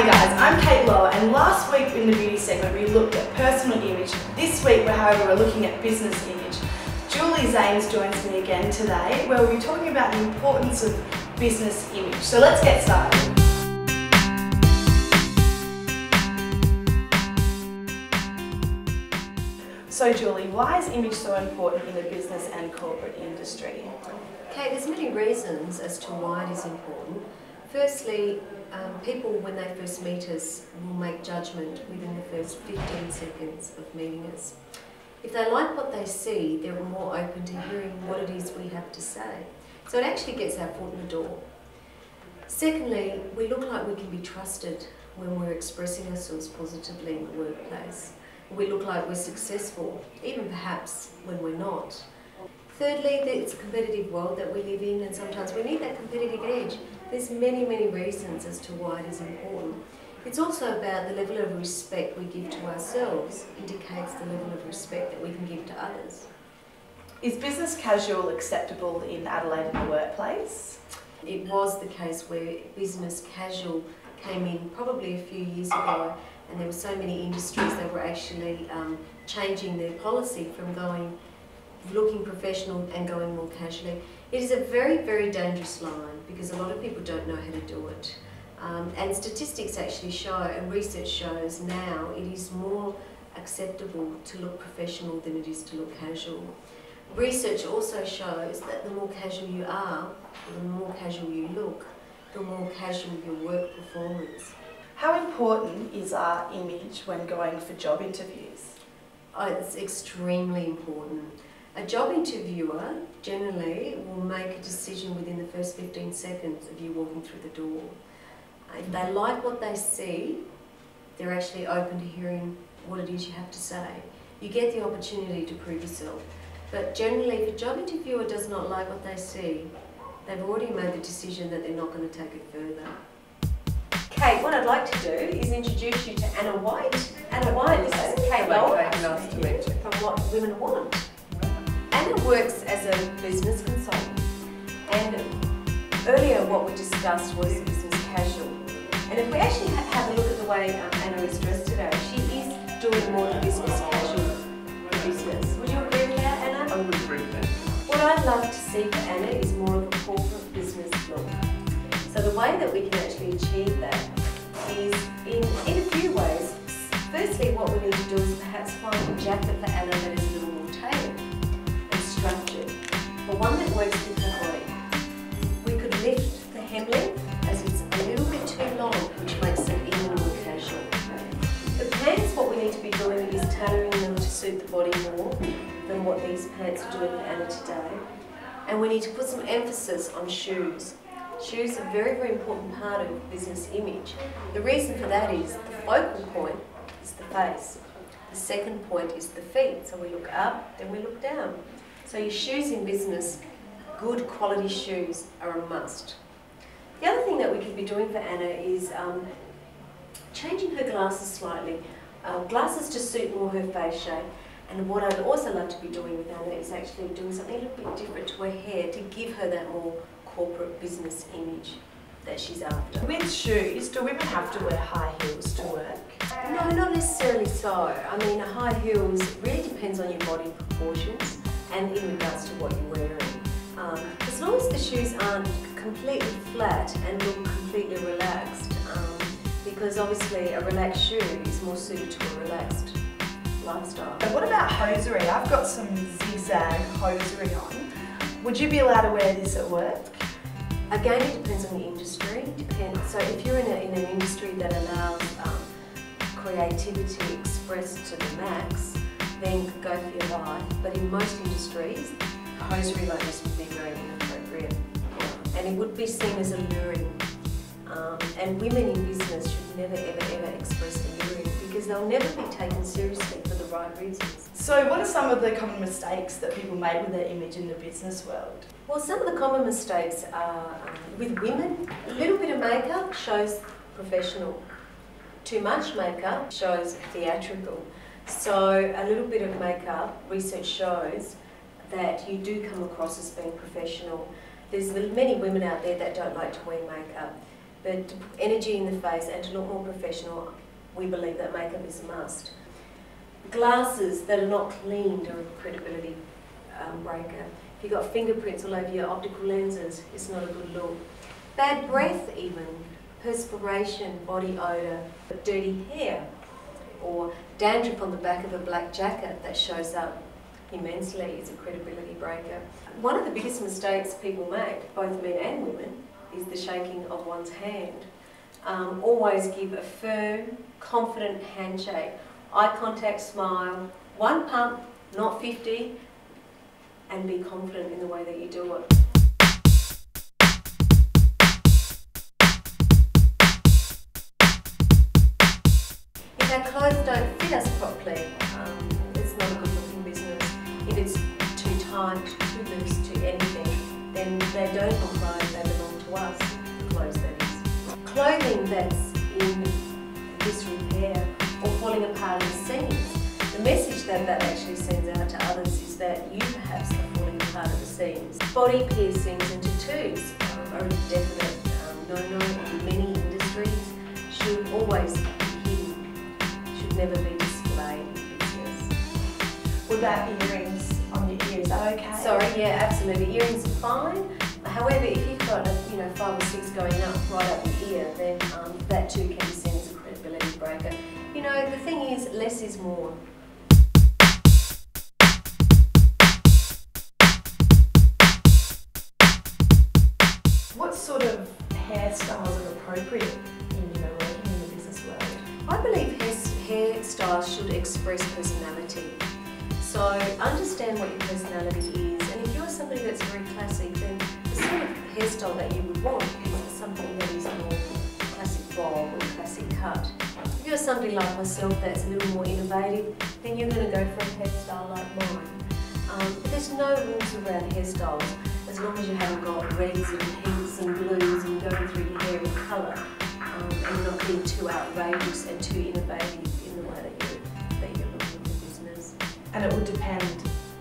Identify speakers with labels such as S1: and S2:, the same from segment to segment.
S1: Hi guys, I'm Kate Lower, and last week in the beauty segment we looked at personal image. This week, however, we're looking at business image. Julie Zanes joins me again today, where we'll be talking about the importance of business image. So let's get started. So Julie, why is image so important in the business and corporate industry?
S2: Okay, there's many reasons as to why it is important. Firstly, people when they first meet us will make judgment within the first 15 seconds of meeting us. If they like what they see, they're more open to hearing what it is we have to say. So it actually gets our foot in the door. Secondly, we look like we can be trusted when we're expressing ourselves positively in the workplace. We look like we're successful, even perhaps when we're not. Thirdly, it's a competitive world that we live in, and sometimes we need that competitive edge. There's many, many reasons as to why it is important. It's also about the level of respect we give to ourselves, indicates the level of respect that we can give to others.
S1: Is business casual acceptable in Adelaide in the workplace?
S2: It was the case where business casual came in probably a few years ago, and there were so many industries that were actually changing their policy from looking professional and going more casually. It is a very, very dangerous line because a lot of people don't know how to do it. And statistics actually show, and research shows now, it is more acceptable to look professional than it is to look casual. Research also shows that the more casual you are, the more casual you look, the more casual your work performance.
S1: How important is our image when going for job interviews?
S2: Oh, it's extremely important. A job interviewer generally will make a decision within the first 15 seconds of you walking through the door. If they like what they see, they're actually open to hearing what it is you have to say. You get the opportunity to prove yourself. But generally, if a job interviewer does not like what they see, they've already made the decision that they're not going to take it further. Kate, what I'd like to do is introduce you to Anna White. Anna White, this is Kate Lower.
S3: Nice to meet you.
S2: From What Women Want. Anna works as a business consultant, and earlier what we discussed was business casual. And if we actually have a look at the way Anna is dressed today, she is doing more business casual business. Would you agree with that, Anna?
S3: I would agree with that.
S2: What I'd love to see for Anna is more of a corporate business look. So the way that we can actually achieve that is in a few ways. Firstly, what we need to do is perhaps find a jacket for Anna that is a little more tailored and structured, but one that works differently. We could lift the hem length as it's a little bit too long, which makes it even more casual. The pants, what we need to be doing is tailoring them to suit the body more than what these pants are doing for Anna today. And we need to put some emphasis on shoes. Shoes are a very, very important part of business image. The reason for that is the focal point is the face. The second point is the feet. So we look up, then we look down. So your shoes in business, good quality shoes are a must. The other thing that we could be doing for Anna is changing her glasses slightly. Glasses to suit more her face shape. And what I'd also love to be doing with Anna is actually doing something a little bit different to her hair to give her that more corporate business image that she's after.
S1: With shoes, do women have to wear high heels to work?
S2: No, not necessarily so. I mean, high heels really depends on your body proportions and in regards to what you're wearing. As long as the shoes aren't completely flat and look completely relaxed, because obviously a relaxed shoe is more suited to a relaxed lifestyle.
S1: And what about hosiery? I've got some zigzag hosiery on. Would you be allowed to wear this at work?
S2: Again, it depends on the industry. So if you're in an industry that allows creativity expressed to the max, then go for your life. But in most industries, hosiery like this would be very inappropriate. And it would be seen as alluring. And women in business should never, ever, ever express alluring because they'll never be taken seriously for the right reasons.
S1: So what are some of the common mistakes that people make with their image in the business world?
S2: Well, some of the common mistakes are with women, a little bit of makeup shows professional. Too much makeup shows theatrical. So a little bit of makeup, research shows that you do come across as being professional. There's many women out there that don't like to wear makeup. but to put energy in the face and to look more professional, we believe that makeup is a must. Glasses that are not cleaned are a credibility breaker. If you've got fingerprints all over your optical lenses, it's not a good look. Bad breath even, perspiration, body odour, dirty hair, or dandruff on the back of a black jacket that shows up immensely is a credibility breaker. One of the biggest mistakes people make, both men and women, is the shaking of one's hand. Always give a firm, confident handshake, eye contact, smile, one pump, not 50, and be confident in the way that you do it. If our clothes don't fit us properly, it's not a good looking business. If it's too tight, too loose, too anything, then they don't look right, they belong to us, the clothes that is. Clothing that's in disrepair or falling apart at the seams, the message that actually sends out to others is that you perhaps are falling apart at the seams. Body piercings and tattoos are a definite no-no in many industries, should always be hidden, should never be displayed in business.
S1: What about earrings on your ears? Is that okay?
S2: Sorry, yeah, absolutely. Earrings are fine. However, if you've got 5 or 6 going up right up your ear, then that too can be seen as a credibility breaker. You know, the thing is, less is more.
S1: What sort of hairstyles are appropriate in working in the business world?
S2: I believe hairstyles should express personality. So understand what your personality is, and if you're somebody that's very classic, then the sort of hairstyle that you would want is something that is more classic bob or classic cut. If you're somebody like myself that's a little more innovative, then you're going to go for a hairstyle like mine. There's no rules around hairstyles as long as you haven't got reds and pinks and blues and going through your hair in colour, and not being too outrageous and too innovative in the way that you're looking at the business.
S1: And it would depend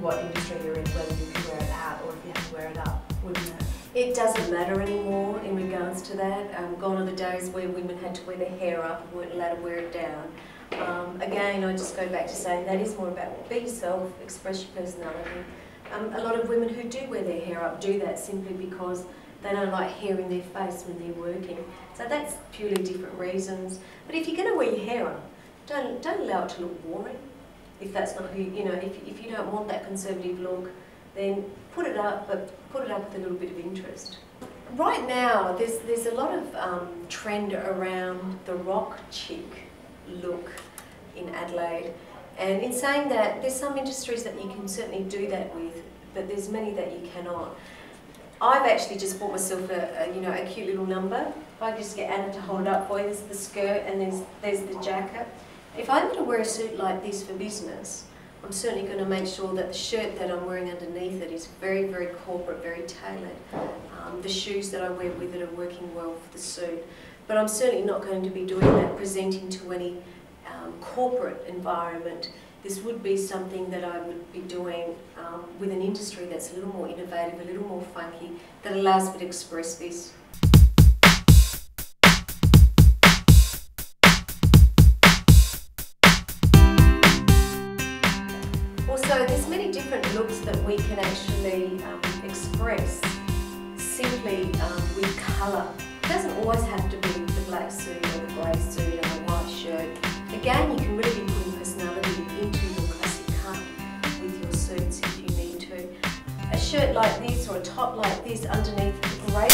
S1: what industry you're in, whether you can wear it out or if you have to wear it up, wouldn't it?
S2: It doesn't matter anymore in regards to that. Gone are the days where women had to wear their hair up and weren't allowed to wear it down. Again, I just go back to saying that is more about be yourself, express your personality. A lot of women who do wear their hair up do that simply because they don't like hair in their face when they're working. So that's purely different reasons. But if you're going to wear your hair up, don't allow it to look boring. If that's not who, if you don't want that conservative look, then put it up, but put it up with a little bit of interest. Right now, there's a lot of trend around the rock chic look in Adelaide. And in saying that, there's some industries that you can certainly do that with, but there's many that you cannot. I've actually just bought myself a cute little number. I just get Anna to hold it up for you. There's the skirt and there's the jacket. If I'm going to wear a suit like this for business, I'm certainly going to make sure that the shirt that I'm wearing underneath it is very, very corporate, very tailored. The shoes that I wear with it are working well for the suit. But I'm certainly not going to be doing that, presenting to any corporate environment. This would be something that I would be doing with an industry that's a little more innovative, a little more funky, that allows me to express this. Also, there's many different looks that we can actually express simply with colour. It doesn't always have to be the black suit or the grey suit or the white shirt. Again, you can really be putting personality into your classic cut with your suits if you need to. A shirt like this or a top like this underneath the grey